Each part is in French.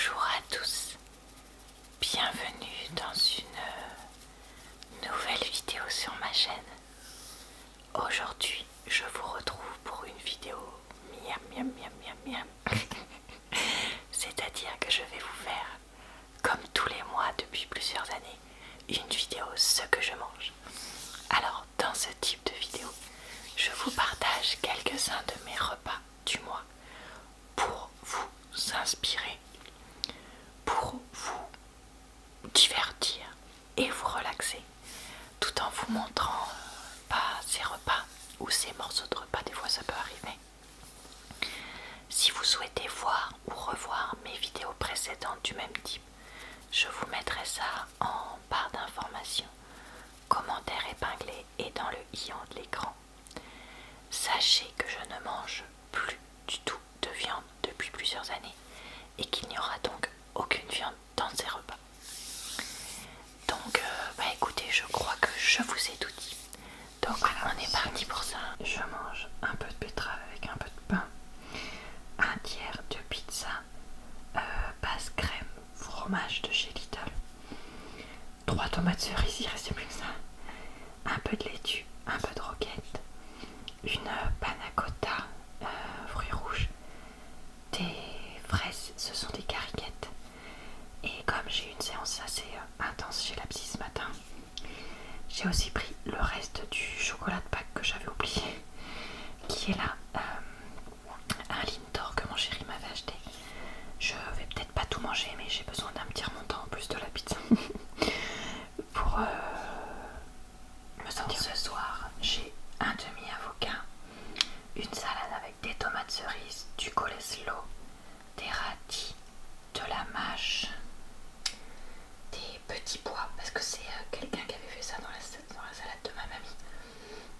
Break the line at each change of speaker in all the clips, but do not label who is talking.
Bonjour à tous, bienvenue dans une nouvelle vidéo sur ma chaîne. Aujourd'hui, je vous retrouve pour une vidéo miam miam miam miam miam. C'est-à-dire que je vais vous faire, comme tous les mois depuis plusieurs années, une vidéo ce que je mange. Alors, dans ce type de vidéo, je vous partage quelques-uns de mes repas du mois pour vous inspirer, pour vous divertir et vous relaxer, tout en vous montrant pas ces repas ou ces morceaux de repas, des fois ça peut arriver. Si vous souhaitez voir ou revoir mes vidéos précédentes du même type, je vous mettrai ça en barre d'informations, commentaires épinglés et dans le i de l'écran. Sachez que je ne mange plus du tout de viande depuis plusieurs années et qu'il n'y aura donc aucune viande dans ces repas. Donc écoutez, je crois que je vous ai tout dit. Donc voilà, on est parti pour ça. Je mange un peu de betterave avec un peu de pain, un tiers de pizza, base crème, fromage de chez Lidl, 3 tomates cerises, il restait plus que ça, un peu de laitue, un peu de roquette, une panna cotta, fruits rouges, des fraises, ce sont des cariquettes. Et comme j'ai eu une séance assez intense chez la psy ce matin, j'ai aussi pris le reste du chocolat de Pâques que j'avais oublié, qui est là, un Lindor que mon chéri m'avait acheté. Je vais peut-être pas tout manger, mais j'ai besoin d'un petit remontant en plus de la pizza pour me sentir. Ce soir, j'ai un demi-avocat, une salade avec des tomates cerises, du coleslaw, des radis, de la mâche, des petits pois, parce que c'est quelqu'un qui avait fait ça dans la salade de ma mamie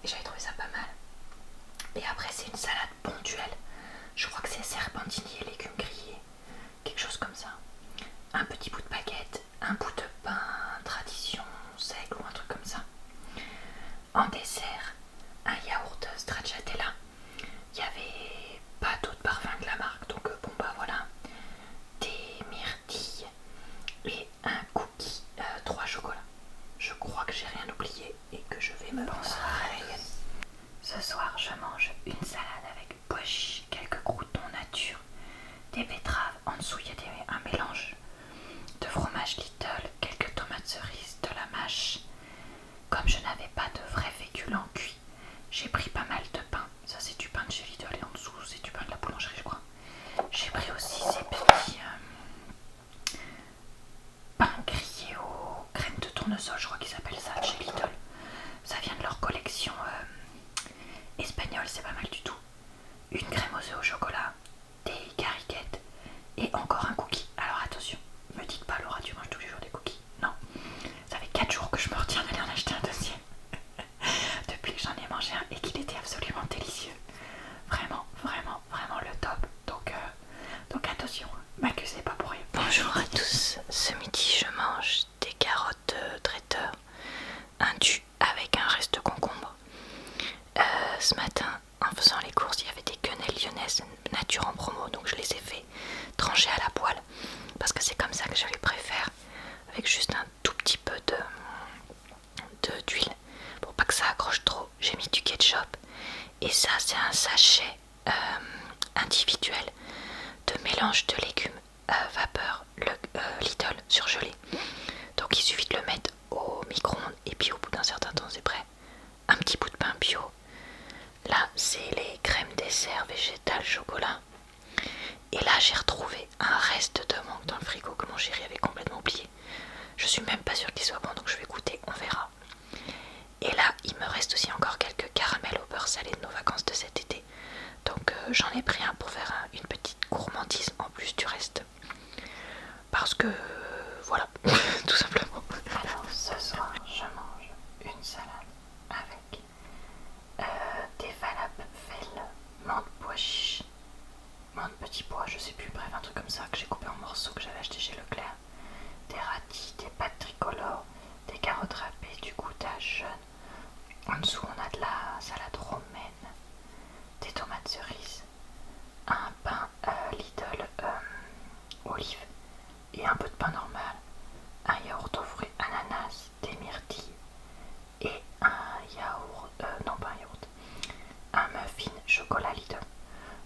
et j'avais trouvé ça pas mal. Et après c'est une salade ponctuelle, je crois que c'est serpentini et légumes grillés, quelque chose comme ça, un petit bout de baguette, un bout de pain tradition sec ou un truc comme ça. En dessert, un yaourt stracciatella. Il n'y avait pas d'autre parfum que la marque, donc bon bah voilà, des myrtilles et un cookie 3 chocolats. Je crois que j'ai rien oublié et que je vais me penser. Ce soir, je mange une salade avec pois chiches, quelques croûtons nature, des betteraves. En dessous, il y a un mélange de fromage Lidl, quelques tomates cerises, de la mâche. Comme je n'avais pas de vrais féculents cuits, j'ai pris pas mal de pain. Ça, c'est du pain de chez Lidl et en dessous, c'est du pain de la boulangerie, je crois. J'ai pris aussi ces petits pain grillé aux crèmes de tournesol, je crois qu'ils appellent ça chez Lidl. Ça vient de leur collection espagnole, c'est pas mal du tout. Une crème aux œufs au chocolat, des cariquettes et encore un cookie. Alors attention, me dites pas Laura, tu manges tous les jours des cookies. Non, ça fait 4 jours que je me retiens d'aller en acheter un deuxième. Depuis que j'en ai mangé un et qu'il était absolument délicieux. Vraiment, vraiment, vraiment le top. Donc attention, m'accusez pas pour rien. Bonjour à tous, ce midi je mange des carottes traiteur, indues avec un reste de concombre. Ce matin, en faisant les courses, il y avait des quenelles lyonnaises nature en promo, donc je les ai fait trancher à la poêle parce que c'est comme ça que je les préfère, avec juste un tout petit peu d'huile pour pas que ça accroche trop. J'ai mis du ketchup et ça c'est un sachet individuel de mélange de légumes vapeur Lidl surgelé. Donc il suffit de le mettre au micro-ondes et puis au bout d'un certain temps c'est prêt. Un petit bout de pain bio. Là c'est les crèmes dessert végétales chocolat. Et là j'ai retrouvé un reste de mangue dans le frigo que mon chéri avait complètement oublié. Je suis même pas sûre qu'il soit bon, donc je vais goûter, on verra. Et là il me reste aussi encore quelques caramels au beurre salé de nos vacances de cet été. Donc j'en ai pris un pour faire une petite gourmandise en plus du reste. Parce que voilà, tout simplement. Alors ce soir je mange une salade avec des falafels, menthe pois chiche, menthe petit pois, je sais plus, bref un truc comme ça que j'ai coupé en morceaux que j'avais acheté chez Leclerc, des radis, des pâtes tricolores, des carottes râpées, du goutage jaune. En dessous on a de la salade romaine, des tomates cerises, un pain Lidl olive et un peu de pain normal, un yaourt aux fruits ananas, des myrtilles et un yaourt, non pas un yaourt, un muffin chocolat Lidl.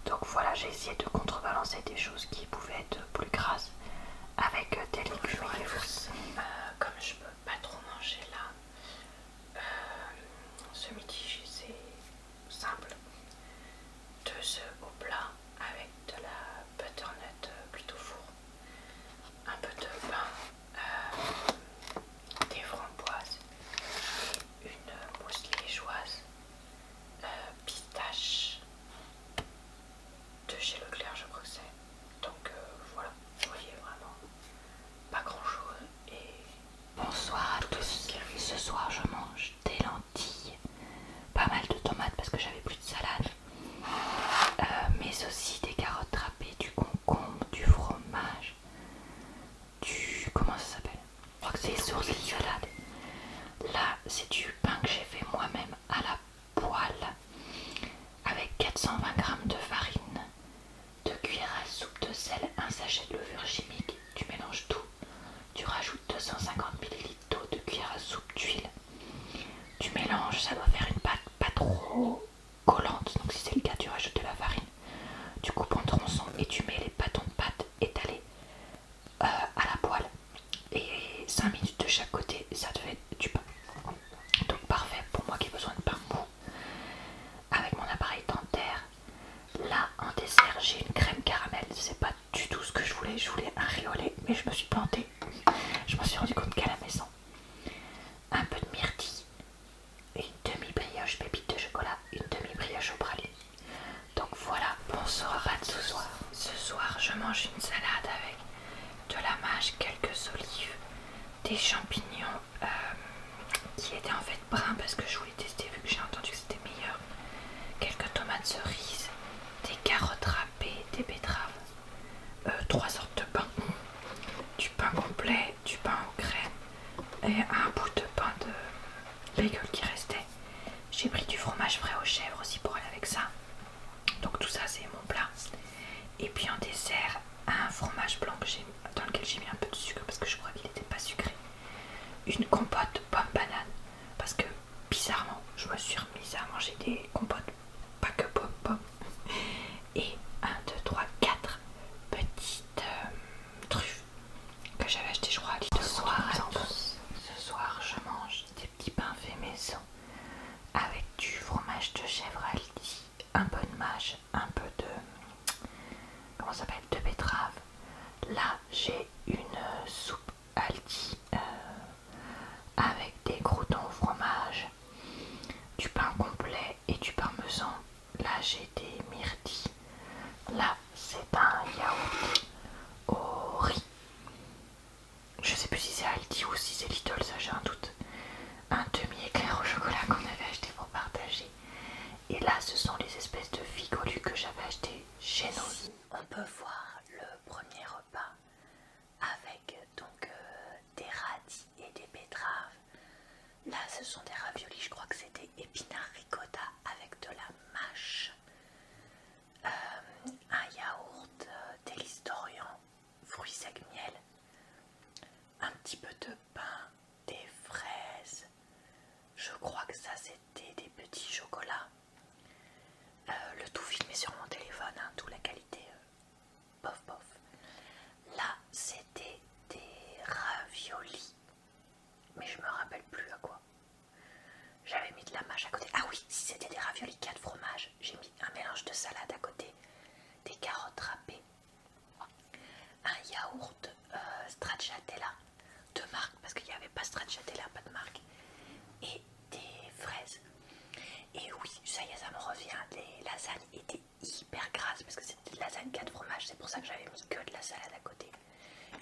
Donc voilà, j'ai essayé de contrebalancer des choses qui pouvaient être plus grasses avec des légumes et des fruits. Comme je peux pas trop manger là, ce midi c'est simple. 2 œufs au plat avec de la butternut plutôt four, un peu de pain, des framboises et une mousse liégeoise, pistache de chez Leclerc je crois que c'est. Donc voilà, vous voyez vraiment pas grand chose. Et bonsoir à tous, ce soir je mange des lentilles, pas mal de tomates parce que j'avais plus de salade, mais aussi des carottes râpées, du concombre, du fromage, du... comment ça s'appelle? Je crois que c'est sources de salade. Là c'est du pain que j'ai fait moi-même à la poêle avec 420 g de farine, 2 cuillères à soupe de sel, un sachet de levure chimique. Tu mélanges tout, tu rajoutes 250 ml d'eau, 2 cuillères à soupe d'huile. Tu mélanges, ça doit faire une pâte pas trop collante, donc si c'est le cas tu rajoutes de la farine. Tu coupes en tronçons et tu mets les bâtons de pâte étalés à la poêle. Et 5 minutes de chaque côté, ça te fait du pain. Donc parfait pour moi qui ai besoin de pain mou. Avec mon appareil dentaire, là en dessert j'ai une crème caramel. C'est pas du tout ce que je voulais un riz au lait, mais je me suis plantée. Je me suis rendu compte qu'à la maison, un peu de myrtille, une demi-brioche pépite de chocolat, une demi-brioche au praline. Donc voilà pour ce repas de ce soir. Ce soir je mange une salade avec de la mâche, quelques olives, des champignons qui étaient en fait bruns parce que je voulais tester vu que j'ai entendu que c'était meilleur, quelques tomates cerises, des carottes râpées, des betteraves, 3 sortes de pain, du pain complet, du pain aux crème et un bout de pain de bagel qui restait. J'ai pris du fromage frais aux chèvres aussi pour aller avec ça. Donc tout ça c'est mon plat. Et puis en dessert, un fromage blanc dans lequel j'ai mis un peu de sucre parce que je crois qu'il n'était pas sucré. Une compote de pommes bananes parce que bizarrement je me suis remise à manger des compotes pas que pommes. Et 1, 2, 3, 4 petites truffes que j'avais acheté je crois à Lidl. Bonsoir à tous. Ce soir je mange des petits pains faits maison avec du fromage de chèvre Aldi, un peu de mâche, un peu de... comment ça s'appelle, de betterave. Là j'ai une soupe Aldi avec des croûtons au fromage, du pain complet et du parmesan. Là j'ai des myrtilles. Là c'est un yaourt au riz. Je sais plus si c'est Aldi ou si c'est Lidl, ça j'ai un doute. Un demi-éclair au chocolat qu'on avait acheté pour partager. Et là ce sont les espèces de figolus que j'avais acheté chez nous. On peut voir le premier repas avec donc des radis et des betteraves. Là ce sont des raviolis, je crois que c'était épinards ricotta avec de la mâche, un yaourt délice d'Orient, fruits secs miel, un petit peu de pain, des fraises, je crois que ça c'était des petits chocolats. Le tout filmé sur mon téléphone, hein, d'où la qualité bof bof. Là c'était des raviolis, mais je me rappelle plus à quoi. J'avais mis de la mâche à côté. Ah oui, si c'était des raviolis 4 fromages, j'ai mis un mélange de salade à côté, des carottes râpées, un yaourt stracciatella de marque, parce qu'il n'y avait pas stracciatella, pas de marque, et des fraises. Et oui, ça y est, ça me revient, les lasagnes étaient hyper grasses, parce que c'était de lasagne 4 fromages, c'est pour ça que j'avais mis que de la salade à côté.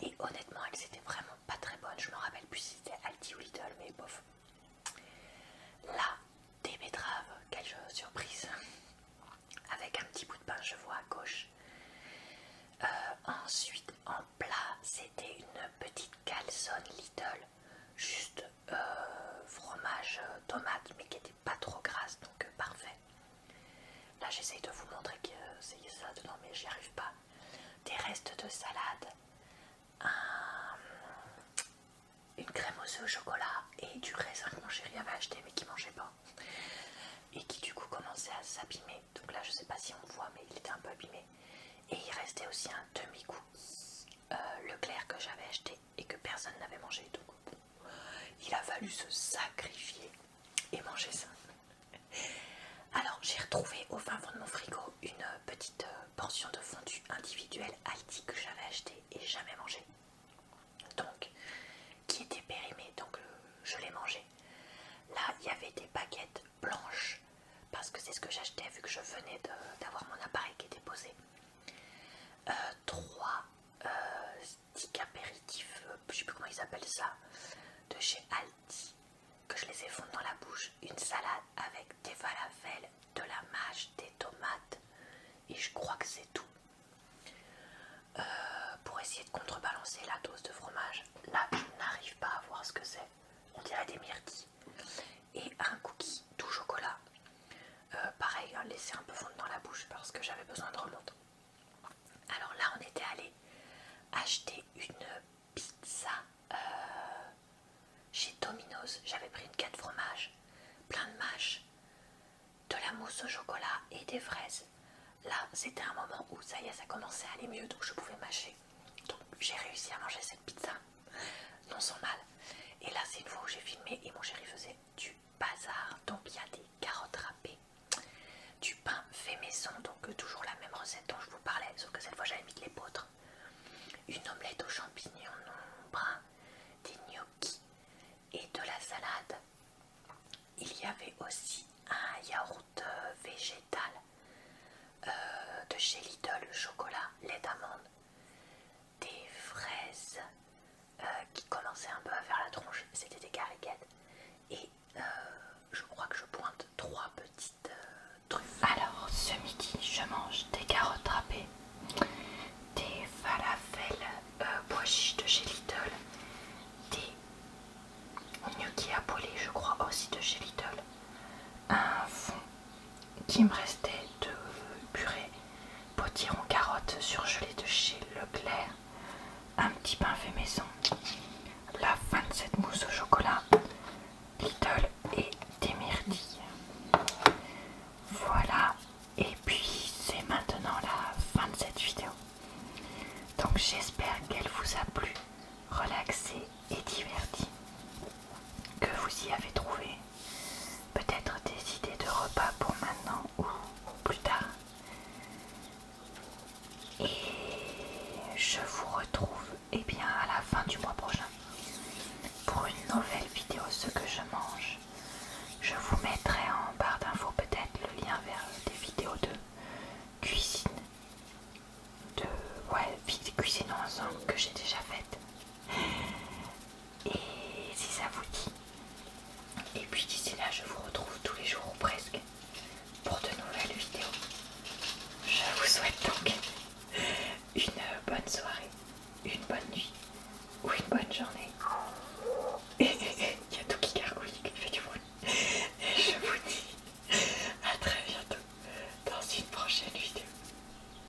Et honnêtement, elles étaient vraiment pas très bonnes, je me rappelle plus si c'était Aldi ou Lidl, mais bof. Là, des betteraves, quelle surprise, avec un petit bout de pain, je vois à gauche. Ensuite, en plat, c'était une petite calzone Lidl, juste fromage, tomate, mais qui n'était pas trop grasse, donc parfait. Là, j'essaye de vous montrer que c'est ça dedans, mais j'y arrive pas. Des restes de salade, un mousse au chocolat et du raisin que mon chéri avait acheté mais qui mangeait pas. Et qui du coup commençait à s'abîmer. Donc là je sais pas si on voit mais il était un peu abîmé. Et il restait aussi un demi-goût Leclerc que j'avais acheté et que personne n'avait mangé. Donc il a fallu se sacrifier et manger ça. Alors j'ai retrouvé au fin fond de mon frigo une petite portion de fondue individuelle Aldi que j'avais acheté et jamais mangé. Donc qui était périmée, donc je l'ai mangé. Là il y avait des baguettes blanches parce que c'est ce que j'achetais vu que je venais d'avoir mon appareil qui était posé. 3 sticks apéritifs, je sais plus comment ils appellent ça, de chez Aldi, que je les ai fondus dans la bouche. Une salade avec des falafels, de la mâche, des tomates et je crois que c'est tout. Pour essayer de contrebalancer la dose de fromage, là je n'arrive pas à voir ce que c'est, on dirait des myrtilles. Et un cookie tout chocolat, pareil, laissé un peu fondre dans la bouche parce que j'avais besoin de remonte. Alors là on était allé acheter une pizza chez Domino's. J'avais pris une 4 fromages, plein de mâches, de la mousse au chocolat et des fraises. Là c'était un moment où ça y est, ça commençait à aller mieux, donc je pouvais mâcher. Donc j'ai réussi à manger cette pizza, non sans mal. Et là c'est une fois où j'ai filmé et mon chéri faisait du bazar. Donc il y a des carottes râpées, du pain fait maison, donc toujours la même recette dont je vous parlais, sauf que cette fois j'avais mis de l'épeautre, une omelette aux champignons bruns, des gnocchis et de la salade. Il y avait aussi un yaourt végétal de chez Lidl, chocolat, lait d'amande, des fraises qui commençaient un peu à faire la tronche, c'était des caricates, et je crois que je pointe 3 petites truffes. Alors ce midi je mange des carottes râpées, des falafels pois chiches de chez Lidl, des gnocchis à poêler je crois aussi de chez Lidl, un fond qui me restait de purée potiron carottes surgelée de chez Leclerc, un petit pain fait maison, la fin de cette mousse au chocolat Lidl et des myrtilles. Voilà, et puis c'est maintenant la fin de cette vidéo. Donc j'espère qu'elle vous a plu, relaxé et diverti, que vous y avez trouvé peut-être des idées de repas pour maintenant ou plus tard. Et je vous retrouve à la fin du mois prochain pour une nouvelle vidéo ce que je mange. Je vous mettrai en barre d'infos peut-être le lien vers des vidéos de cuisine, cuisine ensemble que j'ai déjà faites. Et si ça vous dit. Et puis d'ici